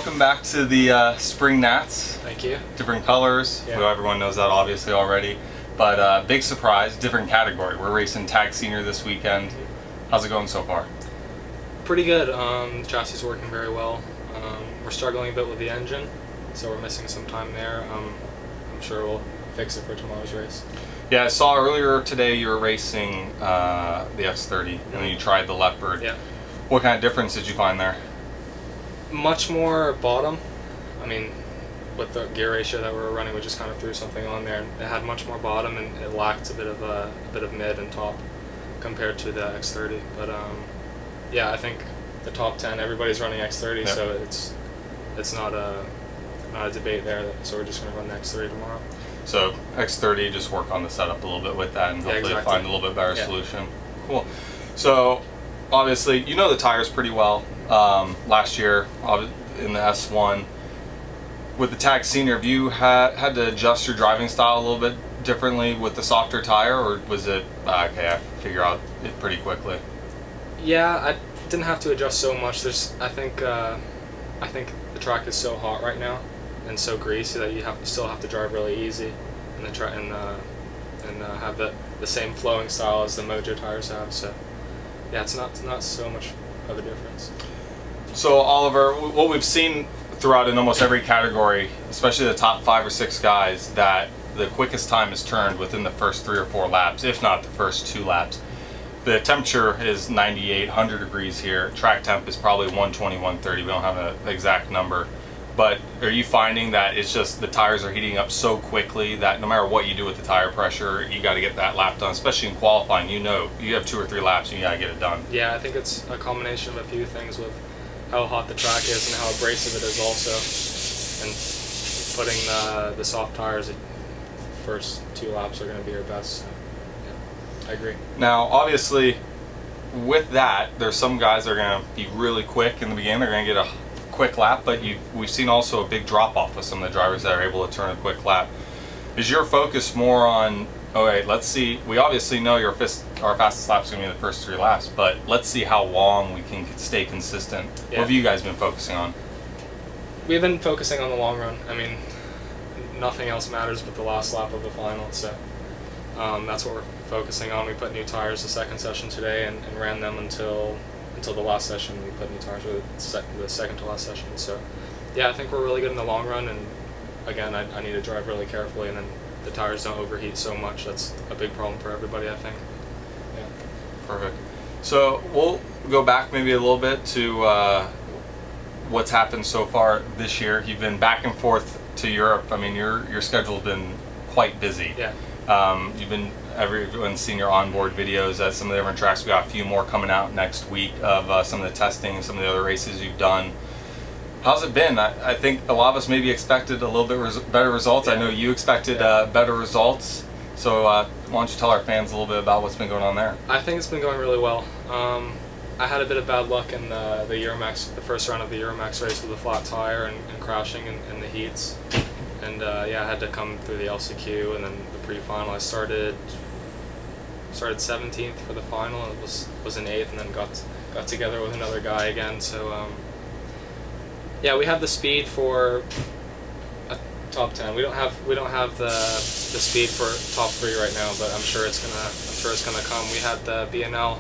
welcome back to the SpringNats. Thank you. Different colors. Yeah. Well, everyone knows that obviously already. But big surprise, different category. We're racing Tag Senior this weekend. How's it going so far? Pretty good. The chassis is working very well. We're struggling a bit with the engine, so we're missing some time there. I'm sure we'll fix it for tomorrow's race. Yeah, I saw earlier today you were racing the X30 and then you tried the Leopard. Yeah. What kind of difference did you find there? Much more bottom. I mean, with the gear ratio that we were running, we just kind of threw something on there. It had much more bottom, and it lacked a bit of mid and top compared to the X30. But yeah, I think the top 10, everybody's running X30, yeah. So it's not a debate there. So we're just going to run the X30 tomorrow. So X30, just work on the setup a little bit with that, and hopefully exactly. find a little bit better solution. Cool. So obviously, you know the tires pretty well. Last year in the S1, with the Tag Senior, have you had to adjust your driving style a little bit differently with the softer tire, or was it okay? I figure out it pretty quickly. Yeah, I didn't have to adjust so much. I think the track is so hot right now and so greasy that you still have to drive really easy and have the same flowing style as the Mojo tires have. So yeah, it's not so much of a difference. So Oliver, what we've seen throughout in almost every category, especially the top 5 or 6 guys, that the quickest time is turned within the first 3 or 4 laps, if not the first 2 laps. The temperature is 98, 100 degrees here. Track temp is probably 120, 130. We don't have an exact number. But are you finding that it's just the tires are heating up so quickly that no matter what you do with the tire pressure, you got to get that lap done, especially in qualifying? You know, you have 2 or 3 laps and you got to get it done. Yeah, I think it's a combination of a few things with how hot the track is and how abrasive it is also, and putting the soft tires, the first 2 laps are going to be your best. So, yeah, I agree. Now, obviously, with that, there's some guys that are going to be really quick in the beginning. They're going to get a quick lap, but we've seen also a big drop off with some of the drivers that are able to turn a quick lap. Is your focus more on, okay, let's see, we obviously know our fastest lap is going to be in the first 3 laps, but let's see how long we can stay consistent. Yeah. What have you guys been focusing on? We've been focusing on the long run. I mean, nothing else matters but the last lap of the final, so that's what we're focusing on. We put new tires the second session today and ran them until the last session. We put new tires for the second to last session. So yeah, I think we're really good in the long run, and again, I need to drive really carefully, and then the tires don't overheat so much. That's a big problem for everybody, I think. Yeah. Perfect. So we'll go back maybe a little bit to what's happened so far this year. You've been back and forth to Europe. I mean, your schedule's been quite busy. Yeah. Everyone's seen your onboard videos at some of the different tracks. We got a few more coming out next week of some of the testing and some of the other races you've done. How's it been? I think a lot of us maybe expected a little bit better results. Yeah. I know you expected better results. So why don't you tell our fans a little bit about what's been going on there? I think it's been going really well. I had a bit of bad luck in the Euromax, the first round of the Euromax race with a flat tire and crashing in the heats. And yeah, I had to come through the LCQ and then the pre-final. I started 17th for the final, and was in 8th, and then got together with another guy again. So yeah, we have the speed for a top 10. We don't have the speed for top 3 right now, but I'm sure it's gonna come. We had the BNL,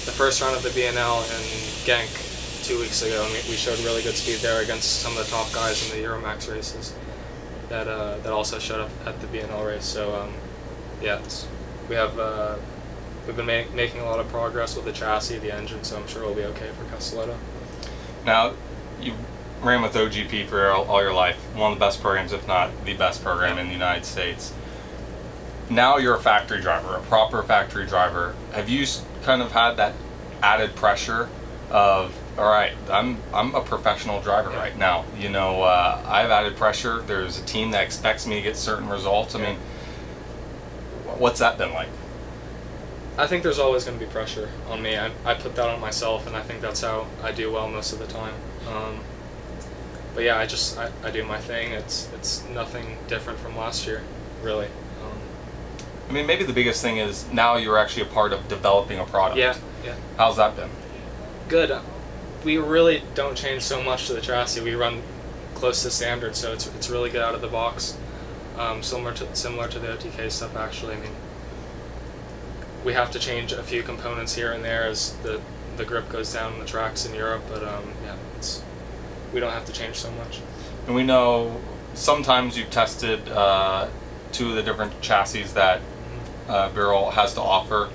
the first round of the BNL in Genk 2 weeks ago, and we showed really good speed there against some of the top guys in the Euromax races that also showed up at the BNL race. So yeah, we've been making a lot of progress with the chassis, the engine, so I'm sure we'll be okay for Castelletto. Now, you ran with OGP for all your life, one of the best programs, if not the best program in the United States. Now you're a factory driver, a proper factory driver. Have you kind of had that added pressure of, all right, I'm a professional driver right now. You know, I have added pressure. There's a team that expects me to get certain results. I mean, what's that been like? I think there's always going to be pressure on me. I put that on myself, and I think that's how I do well most of the time. But yeah, I do my thing. It's nothing different from last year, really. I mean, maybe the biggest thing is now you're actually a part of developing a product. Yeah, yeah. How's that been? Good. we really don't change so much to the chassis. We run close to standard, so it's really good out of the box. Similar to the OTK stuff, actually. I mean, we have to change a few components here and there as the grip goes down on the tracks in Europe, but yeah, we don't have to change so much. And we know sometimes you've tested 2 of the different chassis that Birol has to offer.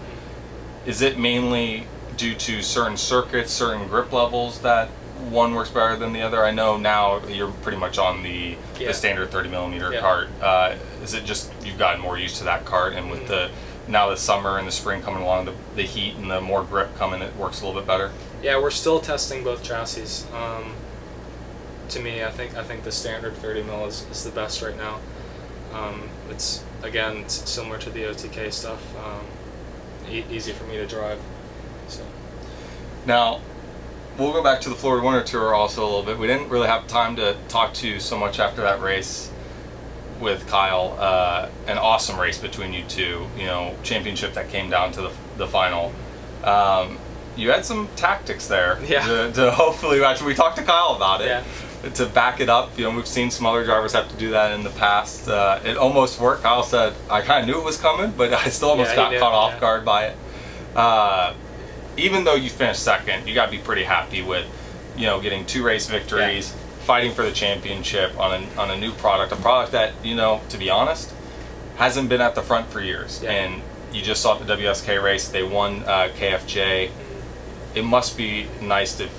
Is it mainly due to certain circuits, certain grip levels that one works better than the other? I know now you're pretty much on the standard 30mm cart. Is it just you've gotten more used to that cart, and with now the summer and the spring coming along, the heat and the more grip coming, it works a little bit better? Yeah, we're still testing both chassis. To me, I think the standard 30mm is the best right now. It's similar to the OTK stuff. Easy for me to drive. So now we'll go back to the Florida Winter Tour also a little bit. We didn't really have time to talk to you so much after that race with Kyle. An awesome race between you two. You know, championship that came down to the final. You had some tactics there. Yeah. To hopefully, actually, we talked to Kyle about it. Yeah. To back it up, you know, we've seen some other drivers have to do that in the past. It almost worked. Kyle said, I kind of knew it was coming, but I still almost got caught off guard by it. Even though you finished second, you got to be pretty happy with, you know, getting 2 race victories, fighting for the championship on a new product, a product that, you know, to be honest, hasn't been at the front for years. Yeah. And you just saw the WSK race. They won KFJ. It must be nice to,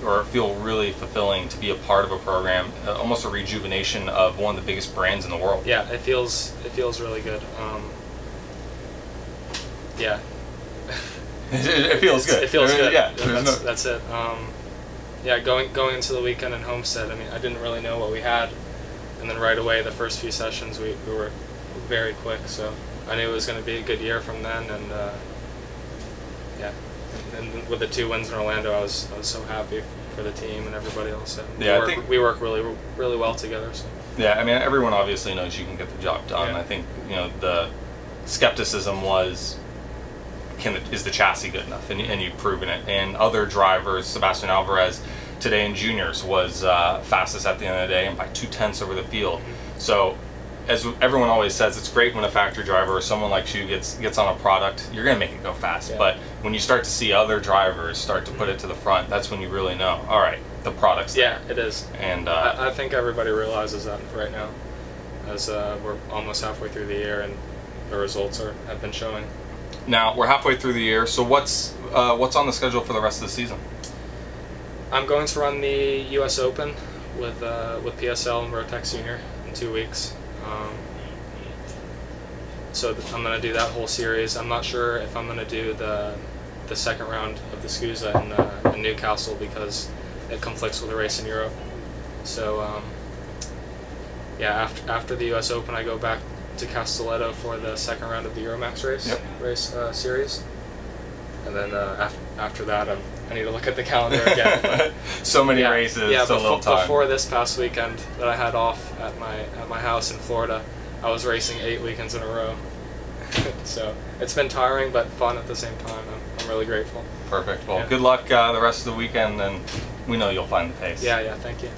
or feel really fulfilling to be a part of a program, almost a rejuvenation of one of the biggest brands in the world. Yeah, it feels really good. Yeah. It feels good. It feels good. Yeah, that's it. Yeah, going into the weekend in Homestead, I mean, I didn't really know what we had, and then right away the first few sessions we were very quick, so I knew it was going to be a good year from then, and yeah. And with the 2 wins in Orlando, I was so happy for the team and everybody else. And yeah, we work really well together. So. Yeah, I mean, everyone obviously knows you can get the job done. Yeah. I think, you know, the skepticism was, is the chassis good enough? And you've proven it. And other drivers, Sebastian Alvarez today in juniors was fastest at the end of the day and by 2/10 over the field. So, as everyone always says, it's great when a factory driver or someone like you gets on a product, you're going to make it go fast. Yeah. But when you start to see other drivers start to put it to the front, that's when you really know, all right, the product's there. Yeah, it is. And I think everybody realizes that right now, as we're almost halfway through the year and the results have been showing. Now, we're halfway through the year, so what's on the schedule for the rest of the season? I'm going to run the U.S. Open with PSL and Rotex Junior in 2 weeks. So I'm going to do that whole series. I'm not sure if I'm going to do the second round of the SKUSA in Newcastle because it conflicts with a race in Europe. So yeah, after the U.S. Open, I go back to Castelletto for the second round of the Euromax race series, and then after that, I need to look at the calendar again. But, so many races, so little time. Before this past weekend that I had off at my house in Florida, I was racing 8 weekends in a row. So it's been tiring but fun at the same time. I'm really grateful. Perfect. Well, good luck the rest of the weekend, and we know you'll find the pace. Yeah, thank you.